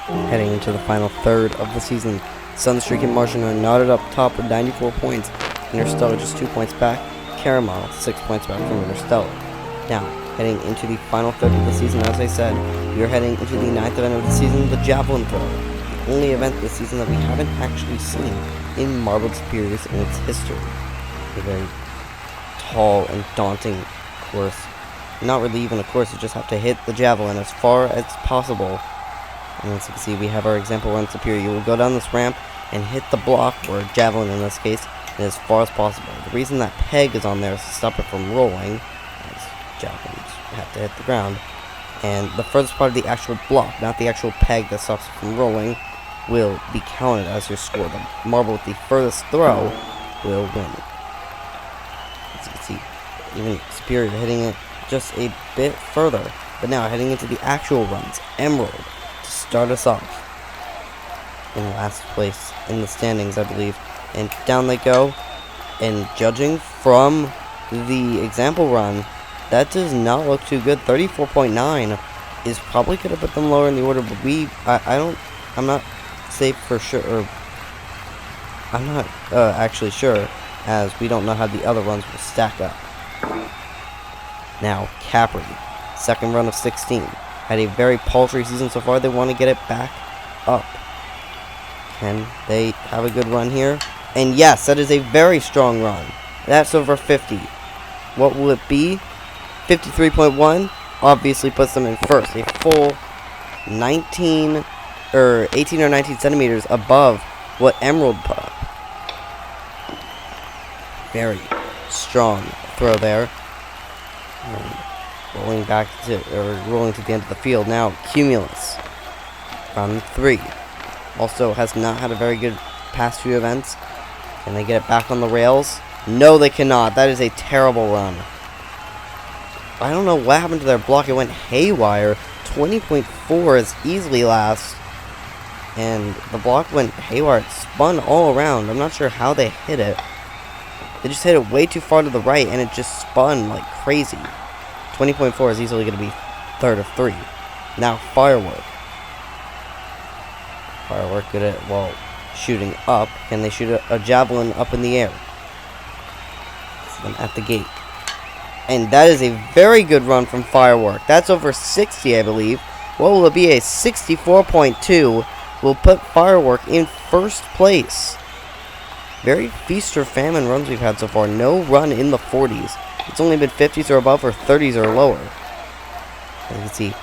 Heading into the final third of the season, Sunstreak and Martian are knotted up top with 94 points. Interstellar just 2 points back. Caramel 6 points back from Interstellar. Now, heading into the final third of the season, as I said, we are heading into the 9th event of the season, the Javelin throw. The only event this season that we haven't actually seen in Marbled Superiors in its history. A very tall and daunting course. Not really even a course, you just have to hit the Javelin as far as possible. And as you can see, we have our example run Superior. You will go down this ramp and hit the block, or Javelin in this case, as far as possible. The reason that peg is on there is to stop it from rolling, as Javelins have to hit the ground. And the furthest part of the actual block, not the actual peg that stops it from rolling, will be counted as your score. The marble with the furthest throw will win. As you can see, even Superior hitting it just a bit further. But now heading into the actual runs, Emerald to start us off in last place in the standings, I believe. And down they go. And judging from the example run, that does not look too good. 34.9 is probably could have put them lower in the order, but I'm not safe for sure, or I'm not actually sure, as we don't know how the other runs will stack up. Now, Capri, second run of 16, had a very paltry season so far. They want to get it back up. Can they have a good run here? And yes, that is a very strong run. That's over 50. What will it be? 53.1 obviously puts them in first. A full 18 or 19 centimeters above what Emerald put up. Very strong throw there. Rolling to the end of the field. Now, Cumulus, run 3. Also has not had a very good past few events. Can they get it back on the rails? No, they cannot. That is a terrible run. I don't know what happened to their block. It went haywire. 20.4 is easily last. And the block went haywire. It spun all around. I'm not sure how they hit it. They just hit it way too far to the right, and it just spun like crazy. 20.4 is easily going to be third of 3. Now, Firework. Firework good at, well, shooting up. Can they shoot a Javelin up in the air? See them at the gate. And that is a very good run from Firework. That's over 60, I believe. What will it be? A 64.2 will put Firework in first place. Very feast or famine runs we've had so far. No run in the 40s. It's only been 50s or above, or 30s or lower. As you can see,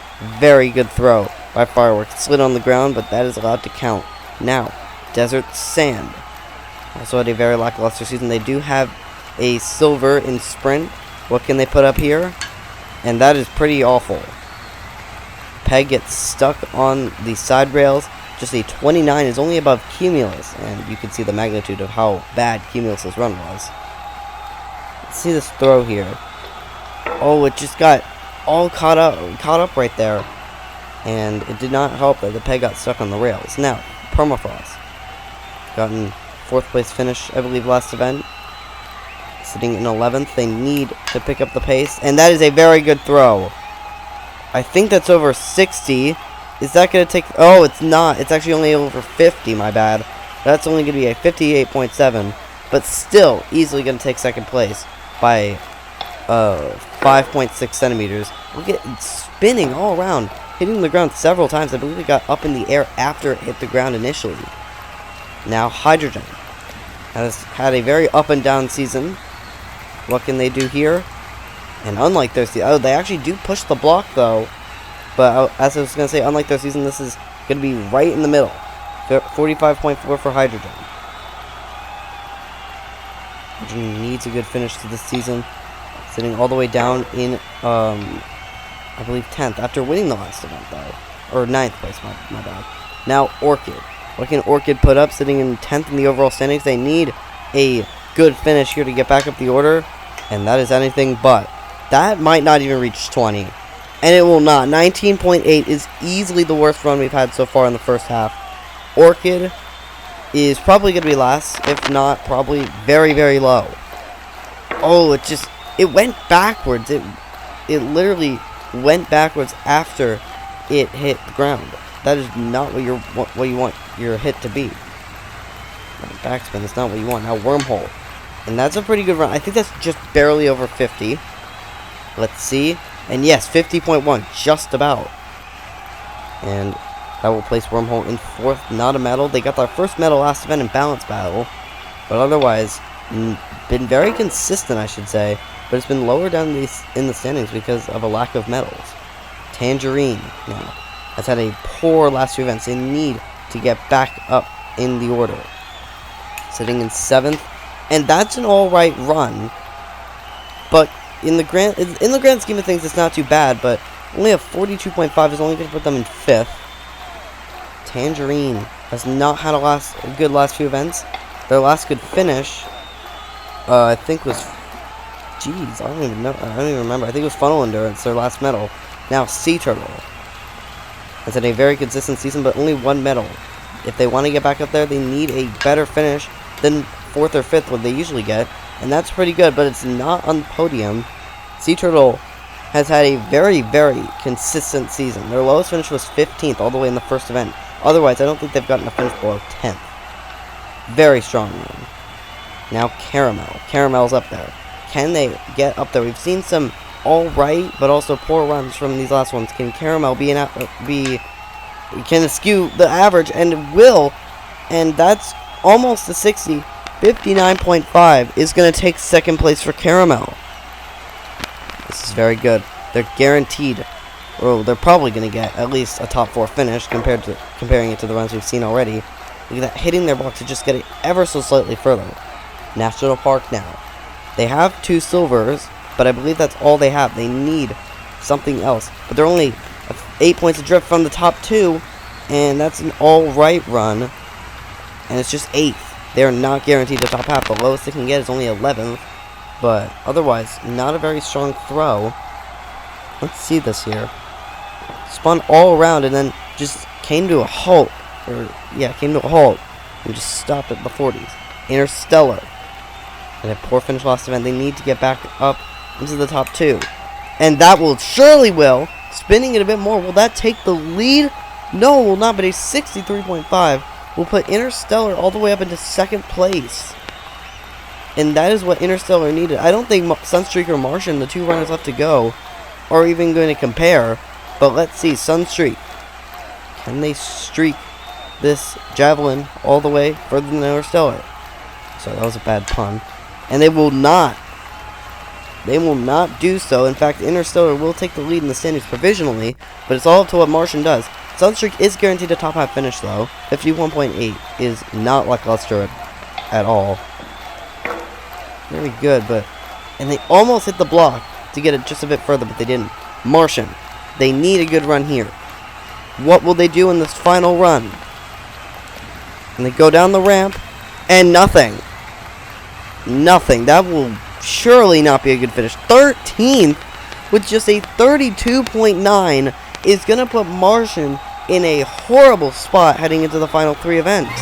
very good throw by Firework. It slid on the ground, but that is allowed to count. Now, Desert Sand also had a very lackluster season. They do have a silver in sprint. What can they put up here? And that is pretty awful. Peg gets stuck on the side rails. Just a 29 is only above Cumulus, and you can see the magnitude of how bad Cumulus's run was. Let's see this throw here. Oh, it just got all caught up right there, and it did not help that the peg got stuck on the rails. Now, Permafrost, gotten 4th place finish, I believe, last event. Sitting in 11th, they need to pick up the pace, and that is a very good throw. I think that's over 60. Is that going to take... Oh, it's not. It's actually only over 50, my bad. That's only going to be a 58.7, but still easily going to take second place by 5.6 centimeters. Look at it spinning all around, hitting the ground several times. I believe it got up in the air after it hit the ground initially. Now, Hydrogen has had a very up and down season. What can they do here? And unlike their season, they actually do push the block though. But as I was going to say, unlike their season, this is going to be right in the middle. 45.4 for Hydrogen. Hydrogen needs a good finish to this season. Sitting all the way down in, I believe, 10th. After winning the last event, though. Or 9th place, my bad. Now, Orchid. What can Orchid put up? Sitting in 10th in the overall standings. They need a good finish here to get back up the order. And that is anything but. That might not even reach 20. And it will not. 19.8 is easily the worst run we've had so far in the first half. Orchid is probably going to be last, if not probably very, very low. Oh, it went backwards. It literally went backwards after it hit the ground. That is not what you want your hit to be. Backspin, that's not what you want. Now wormhole. And that's a pretty good run. I think that's just barely over 50. Let's see. And yes, 50.1, just about. And that will place wormhole in 4th. Not a medal. They got their first medal last event in balance battle. But otherwise, been very consistent, I should say. But it's been lower down in the standings because of a lack of medals. Tangerine now has had a poor last 2 events. They need to get back up in the order. Sitting in 7th. And that's an alright run. But in the grand scheme of things, it's not too bad. But only a 42.5 is only going to put them in 5th. Tangerine has not had a good last few events. Their last good finish, I think was, jeez, I don't even remember. I think it was Funnel Endurance, their last medal. Now Sea Turtle has had a very consistent season, but only 1 medal. If they want to get back up there, they need a better finish than 4th or 5th, what they usually get, and that's pretty good. But it's not on the podium. Sea Turtle has had a very, very consistent season. Their lowest finish was 15th all the way in the first event. Otherwise, I don't think they've gotten a finish below 10th. Very strong run. Now Caramel. Caramel's up there. Can they get up there? We've seen some alright, but also poor runs from these last ones. Can Caramel can skew the average? And it will. And that's almost a 60. 59.5 is going to take 2nd place for Caramel. This is very good. They're guaranteed. Well, they're probably going to get at least a top 4 finish comparing it to the runs we've seen already. Look at that, hitting their block to just get it ever so slightly further. National Park now. They have 2 silvers, but I believe that's all they have. They need something else. But they're only 8 points adrift from the top 2, and that's an alright run. And it's just 8th. They're not guaranteed the top half. The lowest they can get is only 11th. But otherwise, not a very strong throw. Let's see this here. Spun all around and then just came to a halt. Came to a halt. And just stopped at the 40s. Interstellar. And a poor finish last event. They need to get back up into the top 2. And that surely will. Spinning it a bit more. Will that take the lead? No, it will not. But a 63.5 will put Interstellar all the way up into 2nd place. And that is what Interstellar needed. I don't think Sunstreak or Martian, the 2 runners left to go, are even going to compare. But let's see. Sunstreak. Can they streak this Javelin all the way further than Interstellar? So that was a bad pun. And they will not. They will not do so. In fact, Interstellar will take the lead in the standings provisionally. But it's all up to what Martian does. Sunstreak is guaranteed a top half finish though. 51.8 is not lackluster at all. Very good, and they almost hit the block to get it just a bit further, but they didn't. Martian, they need a good run here. What will they do in this final run? And they go down the ramp, and nothing. Nothing. That will surely not be a good finish. 13th with just a 32.9 is going to put Martian in a horrible spot heading into the final 3 events.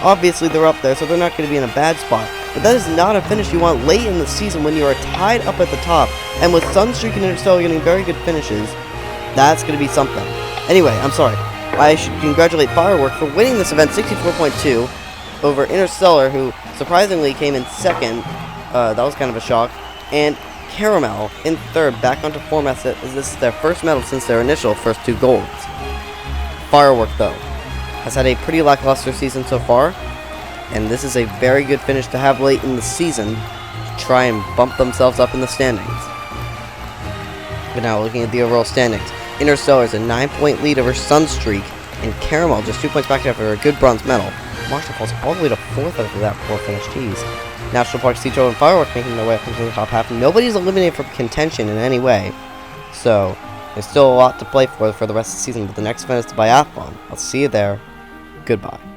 Obviously, they're up there, so they're not going to be in a bad spot. But that is not a finish you want late in the season when you are tied up at the top. And with Sunstreak and Interstellar getting very good finishes, that's going to be something. Anyway, I'm sorry. I should congratulate Firework for winning this event 64.2 over Interstellar, who surprisingly came in 2nd. That was kind of a shock. And Caramel in 3rd, back onto form as this is their first medal since their initial first 2 golds. Firework, though, has had a pretty lackluster season so far, and this is a very good finish to have late in the season to try and bump themselves up in the standings. But now looking at the overall standings, Interstellar is a 9-point lead over Sunstreak, and Caramel just 2 points back after a good bronze medal. Marshall falls all the way to 4th after that poor finish. Jeez. National Park, Sea Turtle, and Firework making their way up into the top half. Nobody's eliminated from contention in any way, so there's still a lot to play for the rest of the season, but the next event is the biathlon. I'll see you there. Goodbye.